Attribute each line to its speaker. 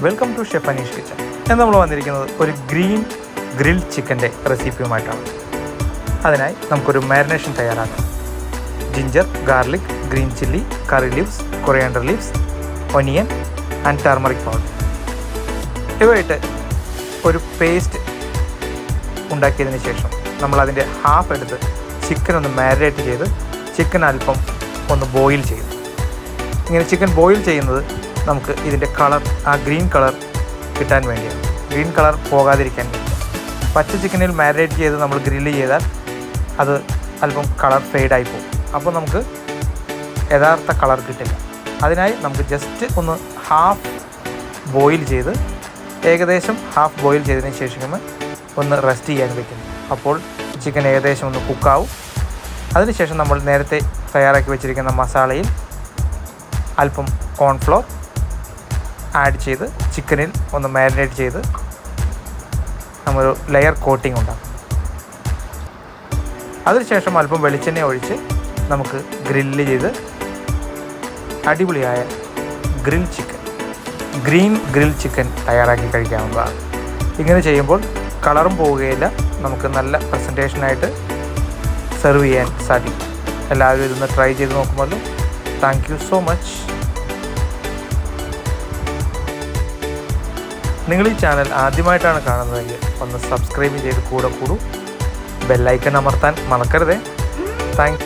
Speaker 1: Welcome to chef Aneesh kitchen. ഇന്ന് നമ്മൾ വന്നിരിക്കുന്നത് ഒരു ഗ്രീൻ ഗ്രിൽ ചിക്കൻ്റെ റെസിപ്പിയുമായിട്ടാണ്. അതിനായി നമുക്കൊരു മാരിനേഷൻ തയ്യാറാക്കാം. Ginger, garlic, green chilli, curry leaves, coriander leaves, onion and turmeric powder ഇവയിട്ട് ഒരു പേസ്റ്റ് ഉണ്ടാക്കിയതിന് ശേഷം നമ്മളതിൻ്റെ ഹാഫ് എടുത്ത് ചിക്കൻ ഒന്ന് മാരിനേറ്റ് ചെയ്ത് ചിക്കൻ അല്പം ഒന്ന് ബോയിൽ ചെയ്യും. ഇങ്ങനെ ചിക്കൻ ബോയിൽ ചെയ്യുന്നത് നമുക്ക് ഇതിൻ്റെ കളർ, ആ ഗ്രീൻ കളർ കിട്ടാൻ വേണ്ടിയാണ്. ഗ്രീൻ കളർ പോകാതിരിക്കാൻ വേണ്ടി. പച്ച ചിക്കനിൽ മാരിനേറ്റ് ചെയ്ത് നമ്മൾ ഗ്രില്ല് ചെയ്താൽ അത് അല്പം കളർ ഫെയ്ഡായി പോകും. അപ്പോൾ നമുക്ക് യഥാർത്ഥ കളർ കിട്ടില്ല. അതിനായി നമുക്ക് ജസ്റ്റ് ഒന്ന് ഹാഫ് ബോയിൽ ചെയ്ത്, ഏകദേശം ഹാഫ് ബോയിൽ ചെയ്തതിന് ശേഷം ഒന്ന് റെസ്റ്റ് ചെയ്യാൻ വയ്ക്കുന്നു. അപ്പോൾ ചിക്കൻ ഏകദേശം ഒന്ന് കുക്കാവും. അതിനുശേഷം നമ്മൾ നേരത്തെ തയ്യാറാക്കി വെച്ചിരിക്കുന്ന മസാലയിൽ അല്പം കോൺഫ്ലോർ ആഡ് ചെയ്ത് ചിക്കനിൽ ഒന്ന് മാരിനേറ്റ് ചെയ്ത് നമ്മളൊരു ലെയർ കോട്ടിംഗ് ഉണ്ടാകും. അതിനുശേഷം അല്പം വെളിച്ചെണ്ണ ഒഴിച്ച് നമുക്ക് ഗ്രില്ല് ചെയ്ത് അടിപൊളിയായ ഗ്രീൻ ഗ്രിൽ ചിക്കൻ തയ്യാറാക്കി കഴിക്കാവുന്നതാണ്. ഇങ്ങനെ ചെയ്യുമ്പോൾ കളറും പോവുകയില്ല, നമുക്ക് നല്ല പ്രസൻറ്റേഷനായിട്ട് സെർവ് ചെയ്യാൻ സാധിക്കും. എല്ലാവരും ഇതൊന്ന് ട്രൈ ചെയ്ത് നോക്കുമല്ലോ. Thank you so much. നിങ്ങൾ ഈ ചാനൽ ആദ്യമായിട്ടാണ് കാണുന്നതെങ്കിൽ ഒന്ന് സബ്സ്ക്രൈബ് ചെയ്ത് കൂടെ കൂടൂ. ബെല്ലൈക്കൺ അമർത്താൻ മറക്കരുതേ. താങ്ക്